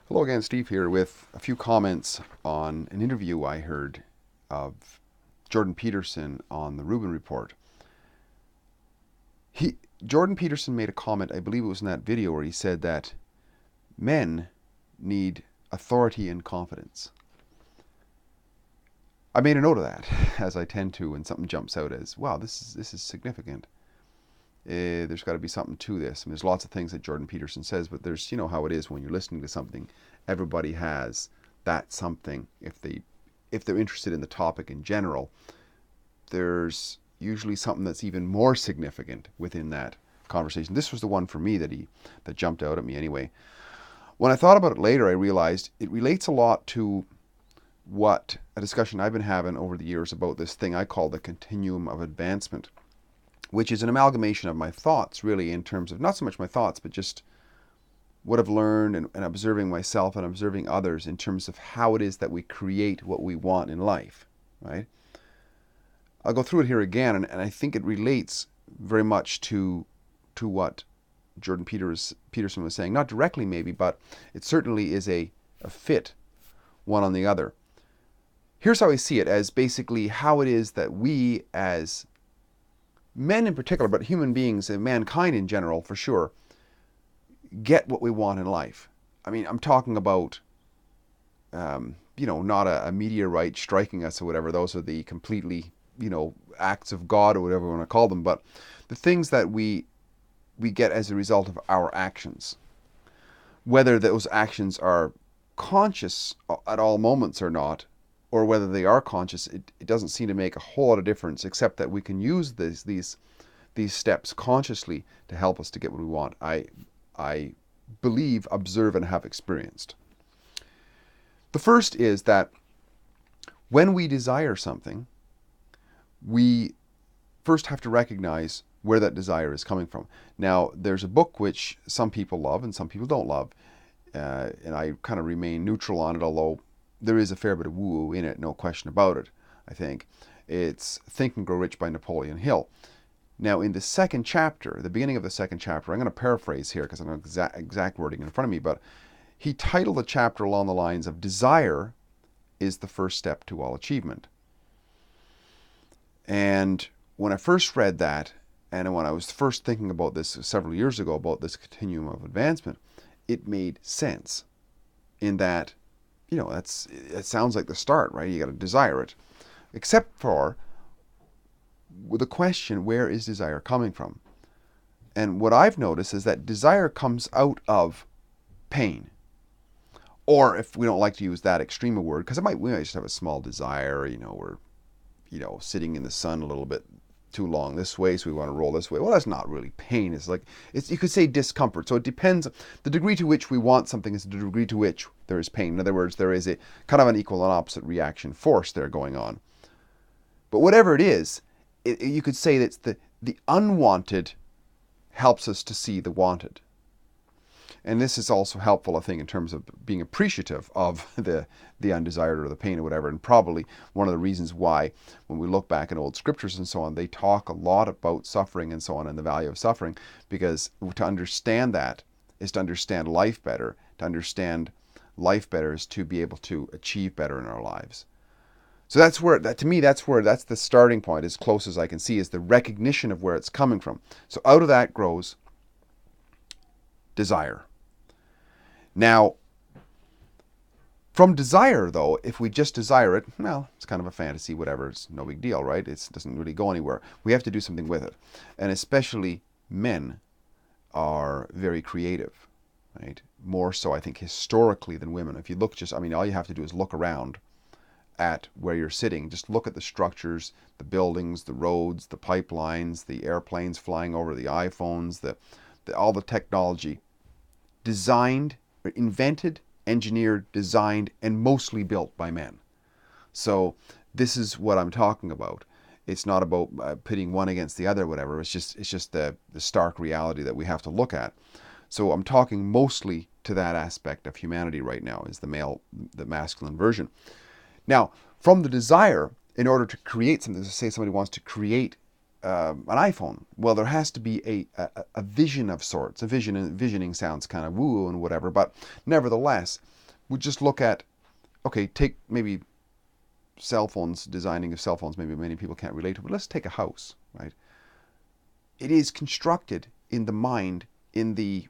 Hello again, Steve here with a few comments on an interview I heard of Jordan Peterson on the Rubin Report. Jordan Peterson made a comment, I believe it was in that video, where he said that men need authority and confidence. I made a note of that, as I tend to when something jumps out as, wow, this is significant. There's got to be something to this. And there's lots of things that Jordan Peterson says, but there's, you know how it is when you're listening to something. Everybody has that something. If they're interested in the topic in general, there's usually something that's even more significant within that conversation. This was the one for me that jumped out at me anyway. When I thought about it later, I realized it relates a lot to what a discussion I've been having over the years about this thing I call the continuum of advancement, which is an amalgamation of my thoughts, really, in terms of not so much my thoughts, but just what I've learned and observing myself and observing others in terms of how it is that we create what we want in life, right? I'll go through it here again, and I think it relates very much to what Jordan Peterson was saying. Not directly, maybe, but it certainly is a fit one on the other. Here's how I see it, as basically how it is that we as men in particular, but human beings and mankind in general, for sure, get what we want in life. I mean, I'm talking about, not a meteorite striking us or whatever. Those are the completely, acts of God or whatever we want to call them. But the things that we get as a result of our actions, whether those actions are conscious at all moments or not, or whether they are conscious, it doesn't seem to make a whole lot of difference, except that we can use these steps consciously to help us to get what we want. I believe, observe, and have experienced. The first is that when we desire something, we first have to recognize where that desire is coming from. Now, there's a book which some people love and some people don't love, and I kind of remain neutral on it, although there is a fair bit of woo-woo in it, no question about it, I think. It's Think and Grow Rich by Napoleon Hill. Now, in the second chapter, the beginning of the second chapter, I'm going to paraphrase here because I don't have exact wording in front of me, but he titled the chapter along the lines of Desire is the first step to all achievement. And when I first read that, and when I was first thinking about this several years ago, about this continuum of advancement, it made sense in that, it sounds like the start, right? You got to desire it. Except for the question, where is desire coming from? And what I've noticed is that desire comes out of pain. Or if we don't like to use that extreme a word, because we might just have a small desire, we're, sitting in the sun a little bit too long this way, so we want to roll this way. Well, that's not really pain. You could say discomfort. So it depends. The degree to which we want something is the degree to which there is pain. In other words, there is a kind of an equal and opposite reaction force there going on. But whatever it is, you could say that the unwanted helps us to see the wanted. And this is also helpful, I think, in terms of being appreciative of the undesired or the pain or whatever. And probably one of the reasons why, when we look back in old scriptures and so on, they talk a lot about suffering and so on and the value of suffering, because to understand that is to understand life better. To understand life better is to be able to achieve better in our lives. So that's the starting point, as close as I can see, is the recognition of where it's coming from. So out of that grows desire. Now, from desire, though, if we just desire it, well, it's kind of a fantasy, whatever, it's no big deal, right? It doesn't really go anywhere. We have to do something with it. And especially men are very creative, right? More so, I think, historically than women. If you look all you have to do is look around at where you're sitting. Just look at the structures, the buildings, the roads, the pipelines, the airplanes flying over, the iPhones, all the technology invented, engineered, designed, and mostly built by men. So this is what I'm talking about. It's not about pitting one against the other, whatever. It's just the stark reality that we have to look at. So I'm talking mostly to that aspect of humanity right now, is the masculine version. Now, from the desire, in order to create something, say somebody wants to create an iPhone, well, there has to be a vision of sorts. Visioning sounds kind of woo and whatever, but nevertheless, we just look at, okay, take maybe cell phones, designing of cell phones, maybe many people can't relate to, but let's take a house, right? It is constructed in the mind, in the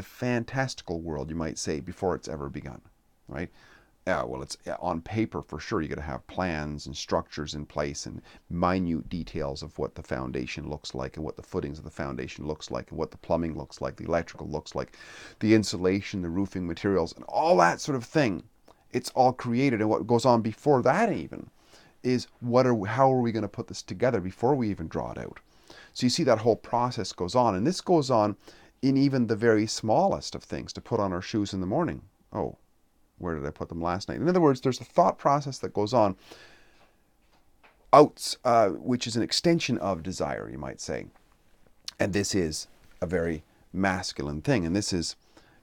fantastical world, you might say, before it's ever begun, right? Well, it's on paper for sure. You got to have plans and structures in place and minute details of what the foundation looks like and what the footings of the foundation looks like and what the plumbing looks like, the electrical looks like, the insulation, the roofing materials, and all that sort of thing. It's all created, and what goes on before that even is how are we going to put this together before we even draw it out. So you see that whole process goes on, and this goes on in even the very smallest of things. To put on our shoes in the morning. Oh, where did I put them last night? In other words, there's a thought process that goes on which is an extension of desire, you might say. And this is a very masculine thing. And this is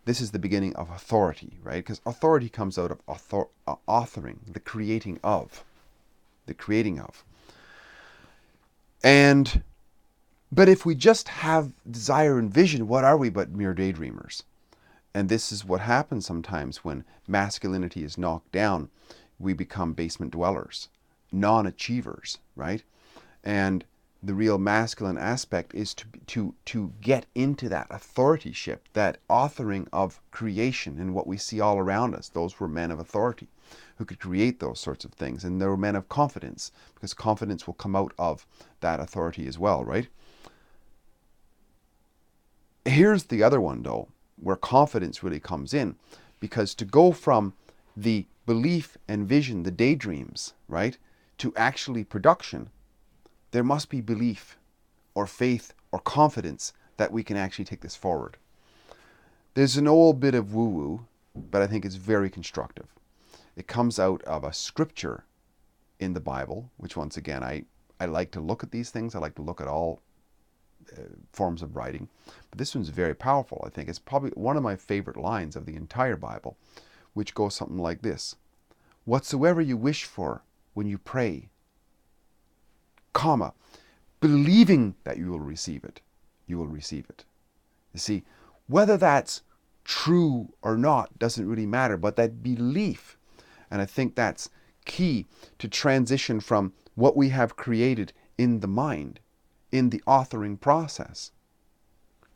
the beginning of authority, right? Because authority comes out of authoring, the creating of. The creating of. But if we just have desire and vision, what are we but mere daydreamers? And this is what happens sometimes when masculinity is knocked down. We become basement dwellers, non-achievers, right? And the real masculine aspect is to get into that authorship, that authoring of creation and what we see all around us. Those were men of authority who could create those sorts of things. And they were men of confidence, because confidence will come out of that authority as well, right? Here's the other one, though, where confidence really comes in, because to go from the belief and vision, the daydreams, right, to actually production, there must be belief or faith or confidence that we can actually take this forward. There's an old bit of woo-woo, but I think it's very constructive. It comes out of a scripture in the Bible, which once again, I like to look at these things. I like to look at all forms of writing. But this one's very powerful, I think. It's probably one of my favorite lines of the entire Bible, which goes something like this. Whatsoever you wish for when you pray, comma, believing that you will receive it, you will receive it. You see, whether that's true or not doesn't really matter, but that belief, and I think that's key to transition from what we have created in the mind, in the authoring process,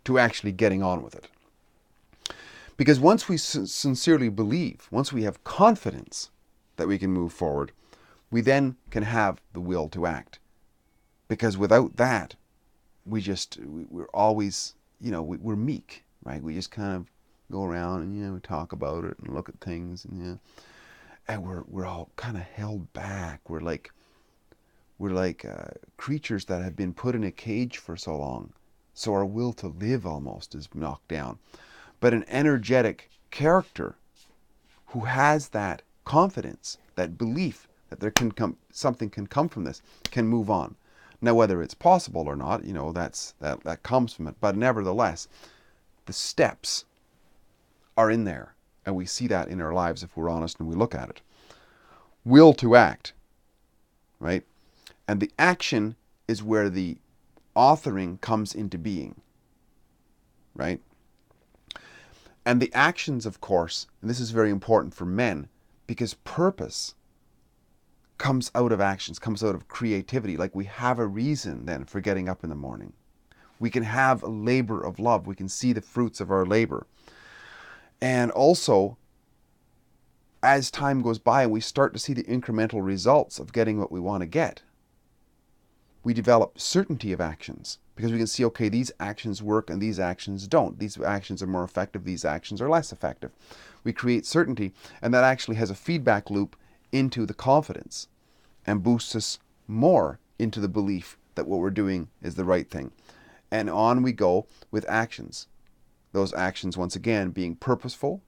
to actually getting on with it. Because once we sincerely believe, once we have confidence that we can move forward, we then can have the will to act. Because without that, we're always, we're meek, right? We just kind of go around and, we talk about it and look at things and we're all kind of held back. We're like creatures that have been put in a cage for so long. So our will to live almost is knocked down. But an energetic character who has that confidence, that belief that something can come from this, can move on. Now, whether it's possible or not, that comes from it. But nevertheless, the steps are in there. And we see that in our lives if we're honest and we look at it. Will to act, right? And the action is where the authoring comes into being, right? And the actions, of course, and this is very important for men, because purpose comes out of actions, comes out of creativity. Like we have a reason then for getting up in the morning. We can have a labor of love. We can see the fruits of our labor. And also, as time goes by and we start to see the incremental results of getting what we want to get, we develop certainty of actions, because we can see, okay, these actions work and these actions don't. These actions are more effective, these actions are less effective. We create certainty, and that actually has a feedback loop into the confidence and boosts us more into the belief that what we're doing is the right thing. And on we go with actions. Those actions, once again, being purposeful.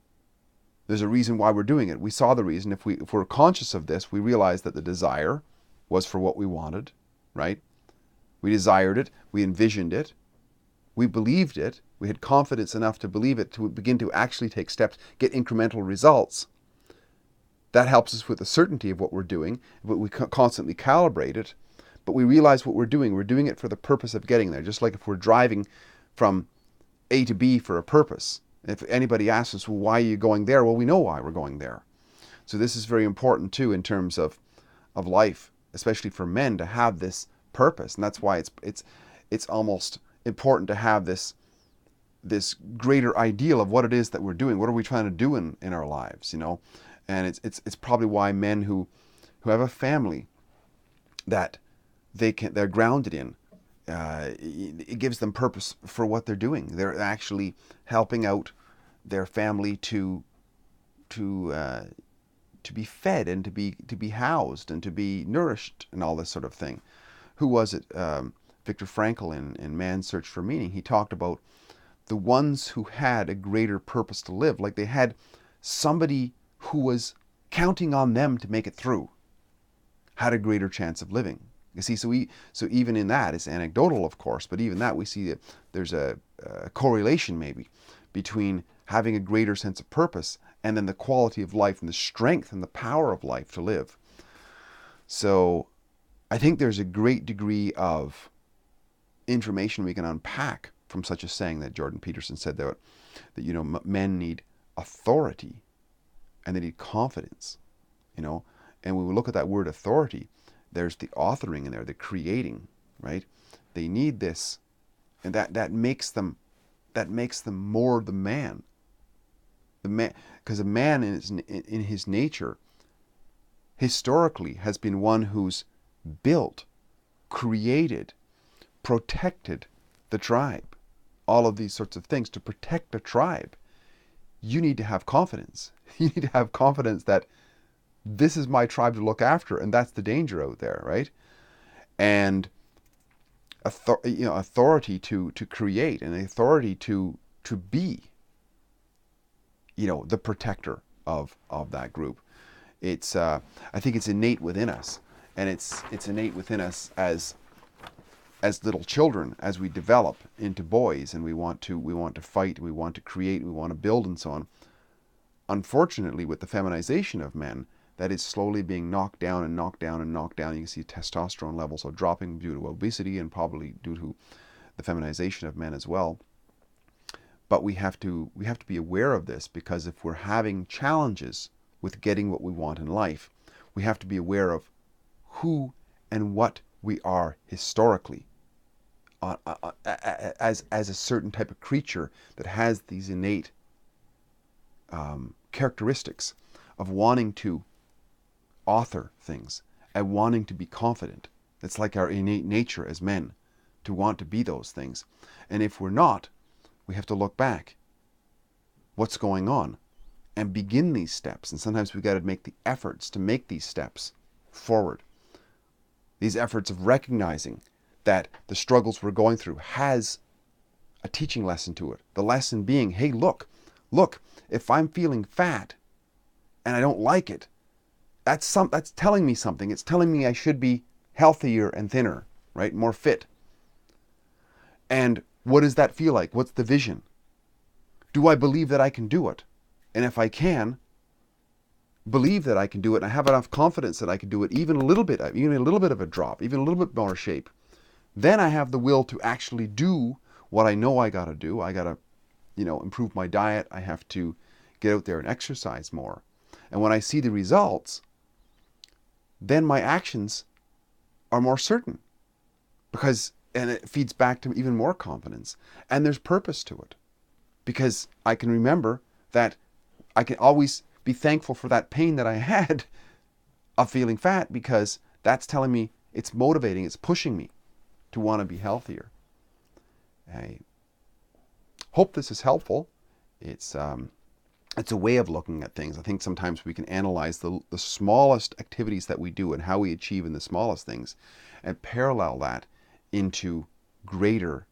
There's a reason why we're doing it. We saw the reason. If we're conscious of this, we realize that the desire was for what we wanted, right? We desired it. We envisioned it. We believed it. We had confidence enough to believe it, to begin to actually take steps, get incremental results. That helps us with the certainty of what we're doing, but we constantly calibrate it. But we realize what we're doing it for the purpose of getting there. Just like if we're driving from A to B for a purpose, If anybody asks us, well, why are you going there? Well, we know why we're going there. So this is very important too in terms of life, especially for men, to have this purpose. And that's why it's almost important to have this greater ideal of what it is that we're doing. What are we trying to do in our lives, you know? And it's probably why men who have a family that they're grounded in, it gives them purpose for what they're doing. They're actually helping out their family to be fed and to be housed and to be nourished and all this sort of thing. Who was it? Viktor Frankl in Man's Search for Meaning. He talked about the ones who had a greater purpose to live, like they had somebody who was counting on them to make it through, had a greater chance of living. You see, so even in that, it's anecdotal, of course, but even that we see that there's a correlation maybe between having a greater sense of purpose and then the quality of life and the strength and the power of life to live. So I think there's a great degree of information we can unpack from such a saying that Jordan Peterson said, that you know, men need authority and they need confidence, you know. And when we look at that word authority, there's the authoring in there, the creating, right? They need this, and that makes them more the man. Because a man in his nature historically has been one who's built, created, protected the tribe. All of these sorts of things. To protect a tribe, you need to have confidence. You need to have confidence that this is my tribe to look after, and that's the danger out there, right? And authority to create, and authority to be, you know, the protector of that group. It's I think it's innate within us, and it's innate within us as little children, as we develop into boys, and we want to fight, we want to create, we want to build, and so on. Unfortunately, with the feminization of men, that is slowly being knocked down and knocked down and knocked down. You can see testosterone levels are dropping due to obesity and probably due to the feminization of men as well. But we have to be aware of this, because if we're having challenges with getting what we want in life, we have to be aware of who and what we are historically, as a certain type of creature that has these innate characteristics of wanting to author things and wanting to be confident. It's like our innate nature as men to want to be those things. And if we're not, we have to look back. What's going on? And begin these steps. And sometimes we've got to make the efforts to make these steps forward. These efforts of recognizing that the struggles we're going through has a teaching lesson to it. The lesson being, hey, look, if I'm feeling fat and I don't like it, that's telling me something. It's telling me I should be healthier and thinner, right? More fit. And what does that feel like? What's the vision? Do I believe that I can do it? And if I can believe that I can do it, and I have enough confidence that I can do it, even a little bit of a drop, even a little bit more shape, then I have the will to actually do what I know I got to do. I got to, improve my diet. I have to get out there and exercise more. And when I see the results, then my actions are more certain, and it feeds back to even more confidence. And there's purpose to it, because I can remember that I can always be thankful for that pain that I had of feeling fat, because that's telling me, it's motivating, it's pushing me to want to be healthier. I hope this is helpful. It's a way of looking at things. I think sometimes we can analyze the smallest activities that we do and how we achieve in the smallest things, and parallel that into greater.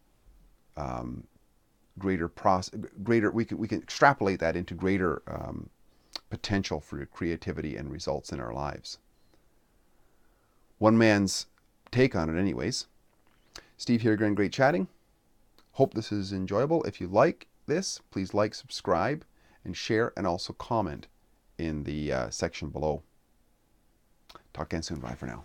We can extrapolate that into greater potential for creativity and results in our lives. One man's take on it, anyways. Steve here again, great chatting. Hope this is enjoyable. If you like this, please like, subscribe, and share, and also comment in the section below. Talk again soon. Bye for now.